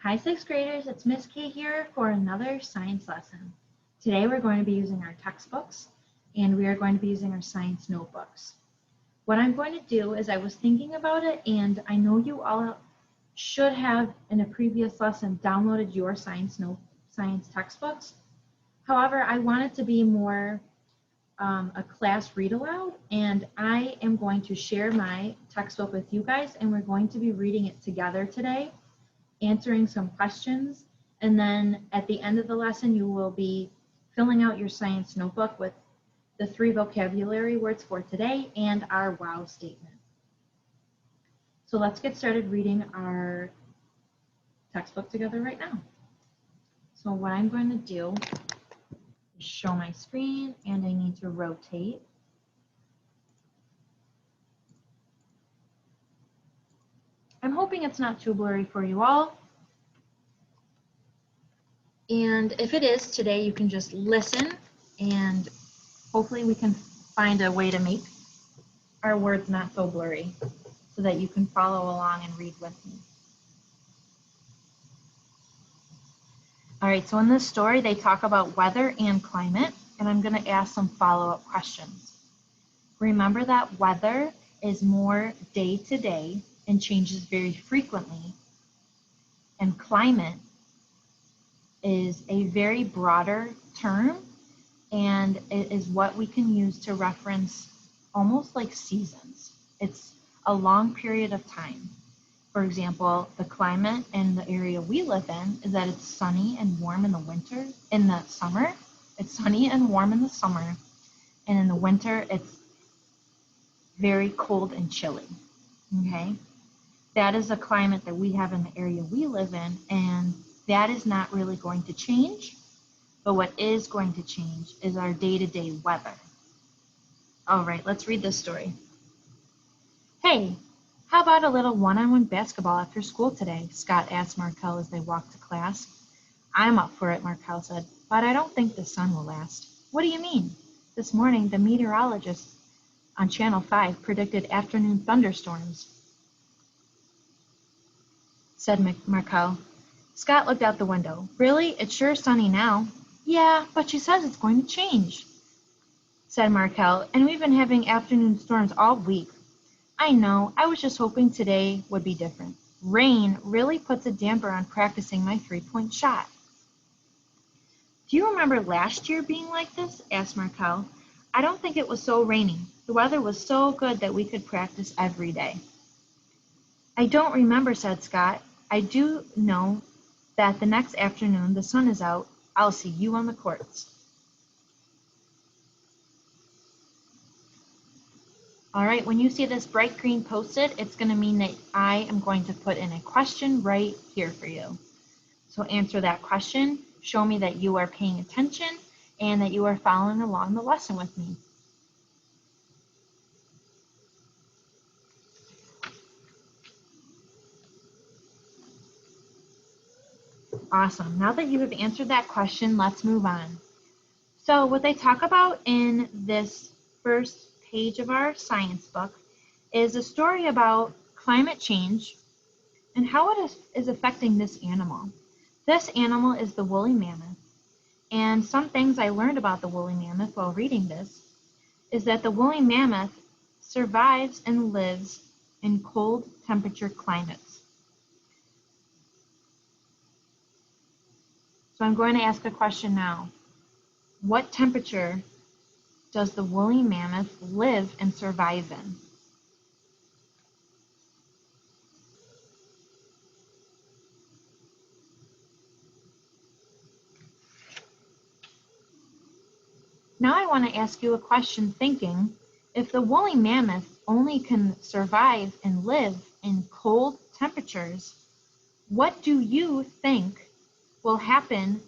Hi, sixth graders, it's Miss K here for another science lesson. Today we're going to be using our textbooks and we are going to be using our science notebooks. What I'm going to do is I was thinking about it and I know you all should have in a previous lesson downloaded your science textbooks. However, I want it to be more a class read aloud, and I am going to share my textbook with you guys and we're going to be reading it together today, answering some questions, and then at the end of the lesson you will be filling out your science notebook with the 3 vocabulary words for today and our wow statement. So let's get started reading our textbook together right now. So what I'm going to do is show my screen, and I need to rotate. I'm hoping it's not too blurry for you all. And if it is today, you can just listen and hopefully we can find a way to make our words not so blurry so that you can follow along and read with me. All right, so in this story, they talk about weather and climate, and I'm going to ask some follow-up questions. Remember that weather is more day to day and changes very frequently, and climate is a very broader term, and it is what we can use to reference almost like seasons. It's a long period of time. For example, the climate in the area we live in is that it's sunny and warm in the summer. It's sunny and warm in the summer, and in the winter it's very cold and chilly, okay? That is the climate that we have in the area we live in, and that is not really going to change, but what is going to change is our day-to-day weather. All right, let's read this story. Hey, how about a little one-on-one basketball after school today? Scott asked Markel as they walked to class. I'm up for it, Markel said, but I don't think the sun will last. What do you mean? This morning, the meteorologist on Channel 5 predicted afternoon thunderstorms, said Markel. Scott looked out the window. Really? It's sure sunny now. Yeah, but she says it's going to change, said Markel, and we've been having afternoon storms all week. I know, I was just hoping today would be different. Rain really puts a damper on practicing my three-point shot. Do you remember last year being like this? Asked Markel. I don't think it was so rainy. The weather was so good that we could practice every day. I don't remember, said Scott. I do know that the next afternoon the sun is out. I'll see you on the courts. All right, when you see this bright green Post-it, it's going to mean that I am going to put in a question right here for you. So answer that question, show me that you are paying attention and that you are following along the lesson with me. Awesome. Now that you have answered that question, let's move on. So what they talk about in this first page of our science book is a story about climate change and how it is affecting this animal. This animal is the woolly mammoth. And some things I learned about the woolly mammoth while reading this is that the woolly mammoth survives and lives in cold temperature climates. So I'm going to ask a question now. What temperature does the woolly mammoth live and survive in? Now I want to ask you a question thinking, if the woolly mammoth only can survive and live in cold temperatures, what do you think will happen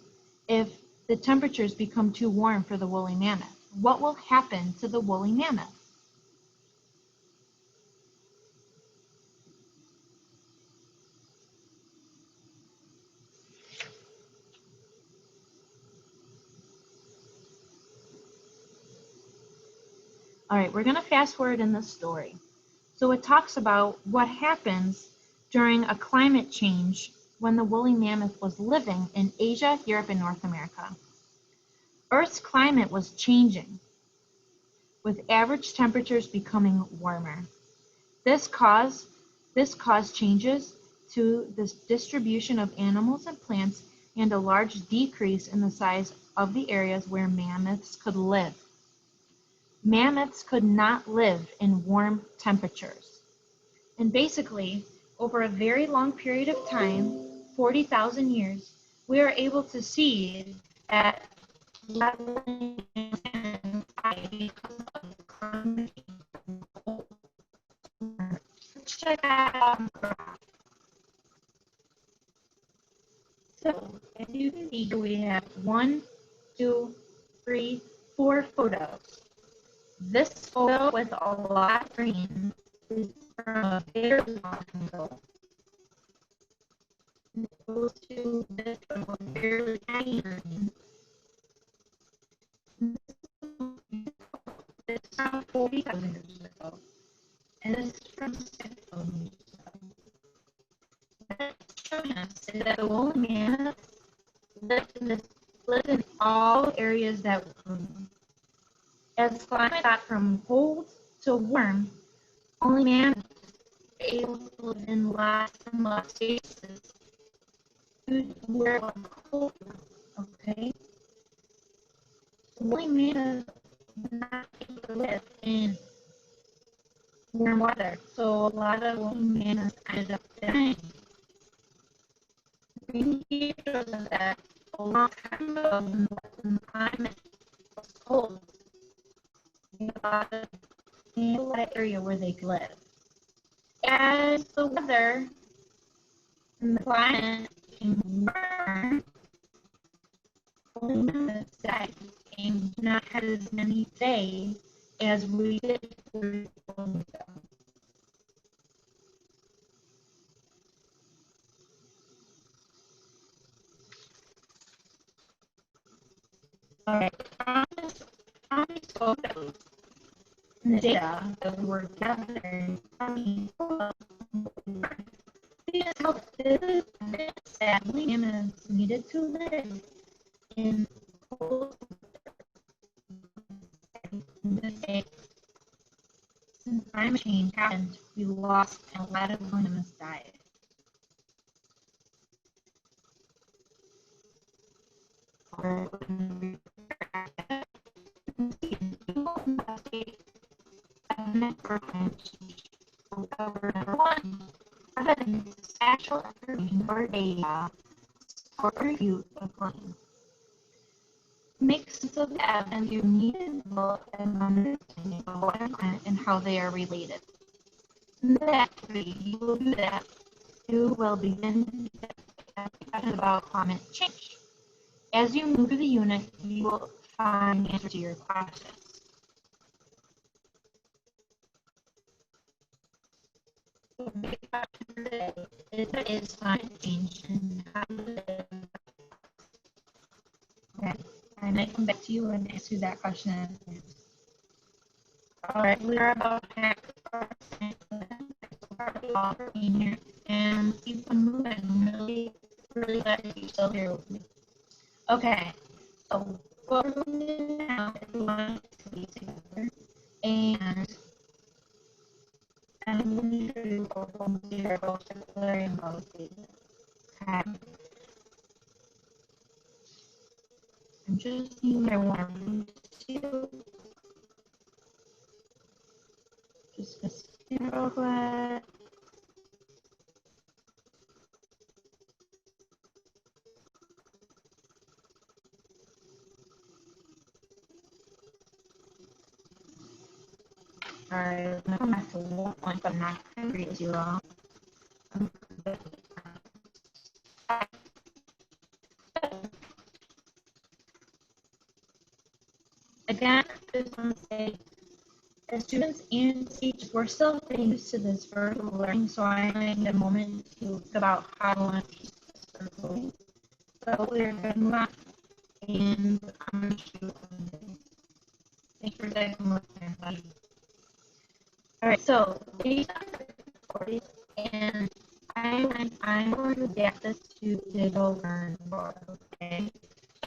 if the temperatures become too warm for the woolly mammoth? What will happen to the woolly mammoth? All right, we're going to fast forward in this story. So it talks about what happens during a climate change when the woolly mammoth was living in Asia, Europe, and North America. Earth's climate was changing, with average temperatures becoming warmer. This caused changes to the distribution of animals and plants and a large decrease in the size of the areas where mammoths could live. Mammoths could not live in warm temperatures. And basically, over a very long period of time, 40,000 years, we are able to see that check out. So, as you can see, we have 1, 2, 3, 4 photos. This photo with a lot of green is from a very long time ago. It goes to this from a very tiny green. This is from 40,000 years ago. And this is from 6,000 years ago. That's showing us that the woolly mammoth lived in all areas that were green. As climate got from cold to warm, only mammoths were able to live in lots and lots of spaces due to where it was colder. Okay? Woolly mammoths were not able to live in warm weather, so a lot of woolly mammoths ended up dying. Green tea shows us that a long time ago, when the climate was cold, they had a lot of area where they could live. As the weather and the climate became warmer, woolly mammoths died and did not have as many days as we did 40,000 years ago. All right, from these photos and the data that we were gathering from these photos, this helped us that woolly mammoths needed to live in cold states. Since climate change happened, we lost a lot of woolly mammoths died. Evidence, actual information or data for review of claims. Make sense of the evidence you need to develop an understanding of what and climate and how they are related. That you will do that, you will begin to get discussion about climate change. As you move through the unit, you will find answers to your questions. The big question today is what is climate change and how does it affect? I might come back to you and ask you that question. All right, we are about half for being here and keep on moving. I'm really glad that you're still here with me. Okay, so what we're going to do now is we want to be together and I'm going to do both zero circular and both data. Okay. I'm just using my one, two. Just a second real quick. Alright, I'm gonna come back to 1, but I'm not gonna read 0. Again, I just want to say, as students and teachers, we're still getting used to this virtual learning, so I need a moment to think about how I want to teach this virtually. So we're going to move on, and I'm going to show you. Thanks for taking a look at it. All right, so these are the stories, and I'm going to adapt this to digital learn more, okay?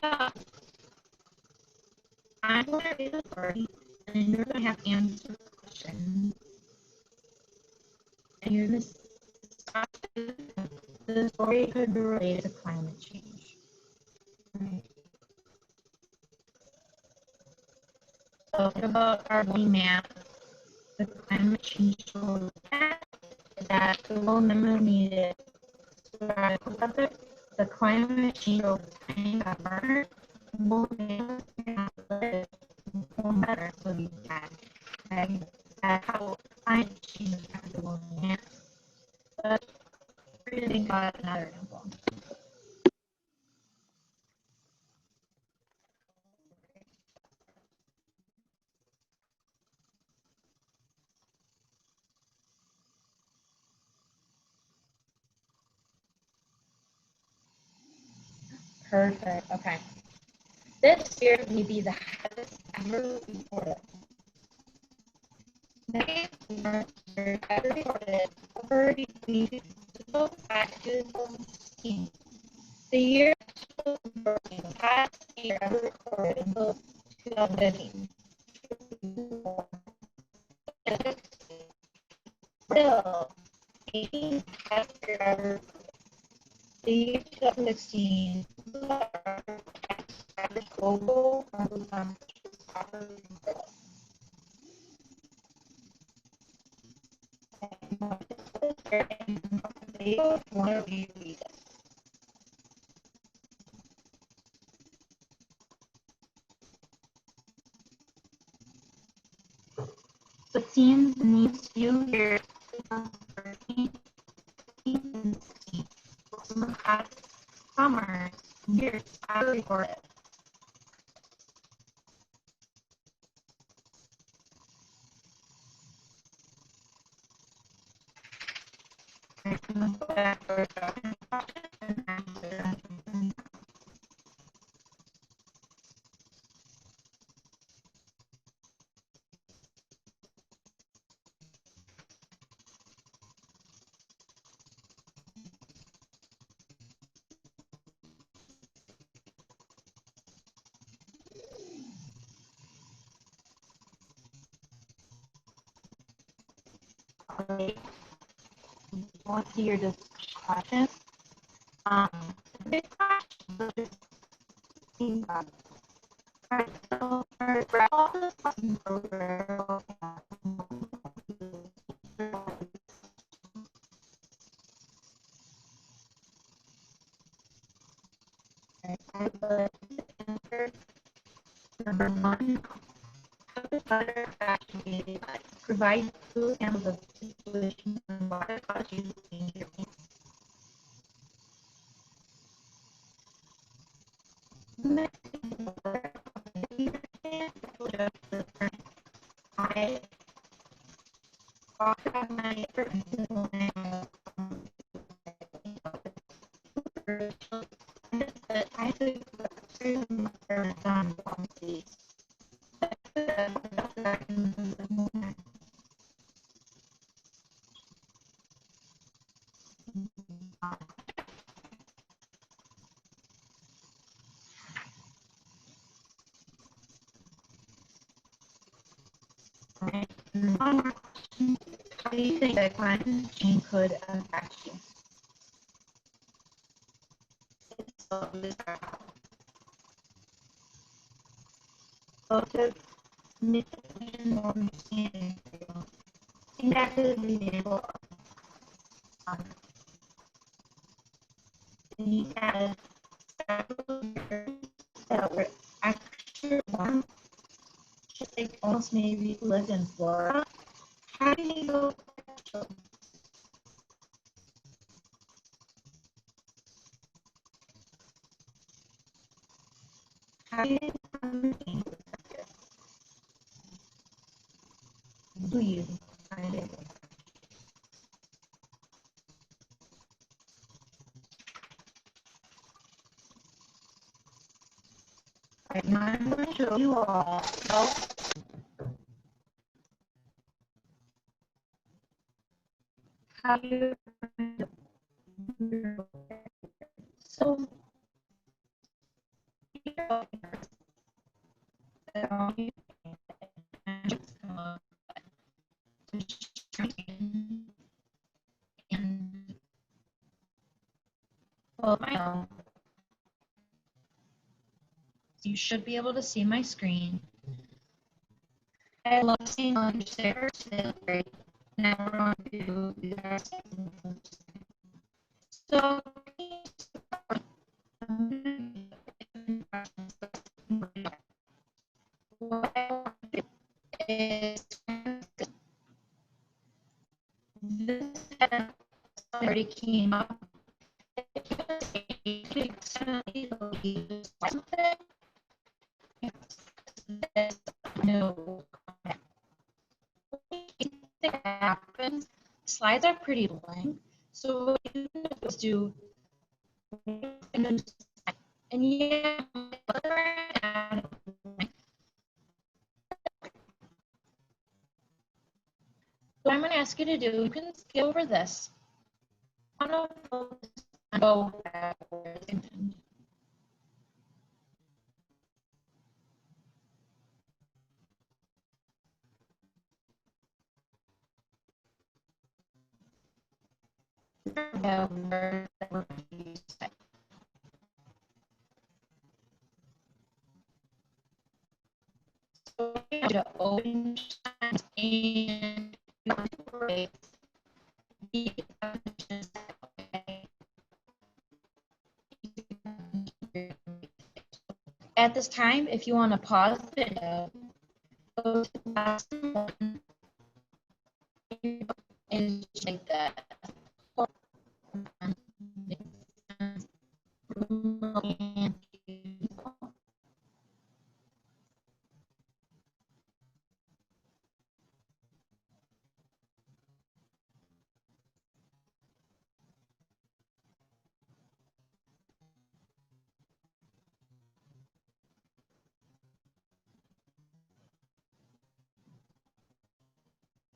So I'm going to read the story, and you're going to have to answer questions. And you're going to stop. The story could be related to climate change. Right. So think about our map, the climate change tool that the world never needed. The climate change will time ever will live better so we can. Okay? That's how climate change affects the world. But we're going to think about another example. Perfect. Okay. This year may be the hottest ever recorded. Next year ever recorded over between 2016. The year the hottest year ever recorded until 2015. Still, 18 hottest year ever. The year 2016 global one of you read it. It seems in these few years, 2013 and 16, some of the past summer years I recorded. Want to hear this question? This question so for all the questions over, I would answer number one. How does butter actually provide food and the situation and water cause you to change your needs? I walk out my I think done policies. One more question. How do you think that climate change could affect you? So to make it more understanding, I think that could be able we had several years that were extra warm, just like almost maybe lived in Florida. How do you go? How do you do you find it? Right now I'm going to show you all how you So and you should be able to see my screen. I love seeing all your stickers. Great. Now we're going to do our second one. So what I want to do is this already came up. No. That happens. Slides are pretty blank. So what you can do is do and yeah, what I'm going to ask you to do, you can skip over this. Go backwards. To open and at this time, if you want to pause the video, go to the last one and like that.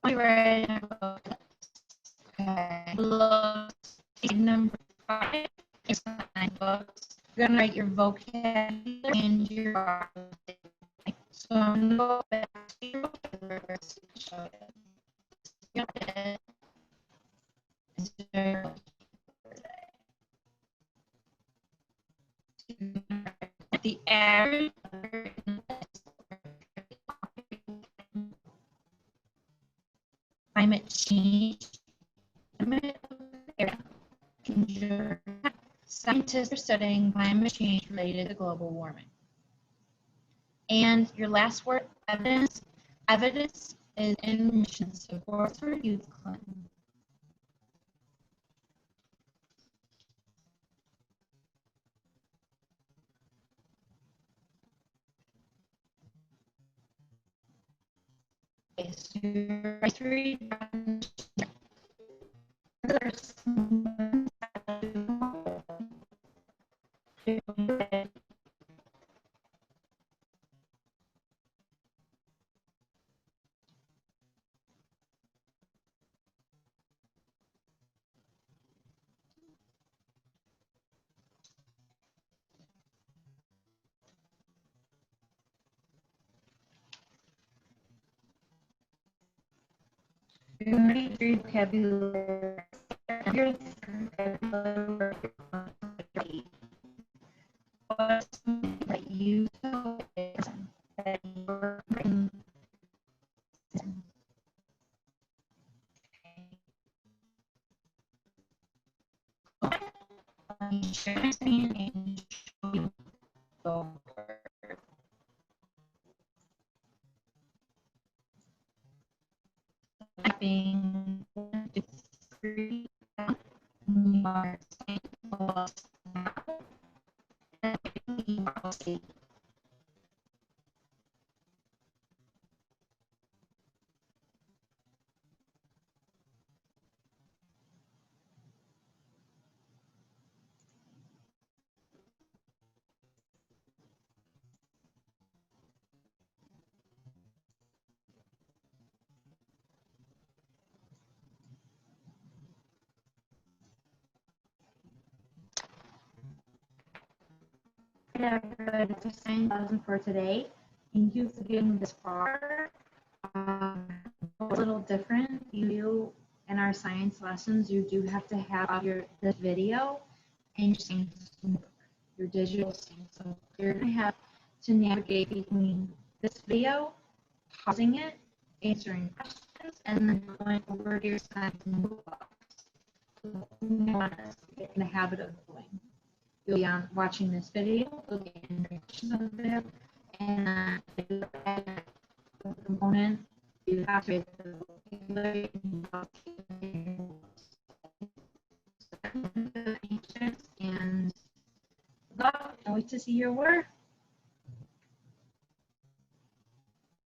Right. Okay. Number 5 is 9 books. You're gonna write your vocabulary and your so I'm gonna go back to your vocabulary. The average climate change. Scientists are studying climate change related to global warming. And your last word, evidence. Evidence is in mission support for youth Clinton. Okay, so your three vocabulary. Your vocabulary that you that you're written. Being 3 Good exercise lesson for today. Thank you for getting this far. A little different. You in our science lessons, you do have to have this video and your science book, your digital science book. You're going to have to navigate between this video, pausing it, answering questions, and then going over to your science notebook. So you want to get in the habit of doing. You'll be watching this video, you'll be in the video, and if you add a component, you have to vocabulary and I wait to see your work.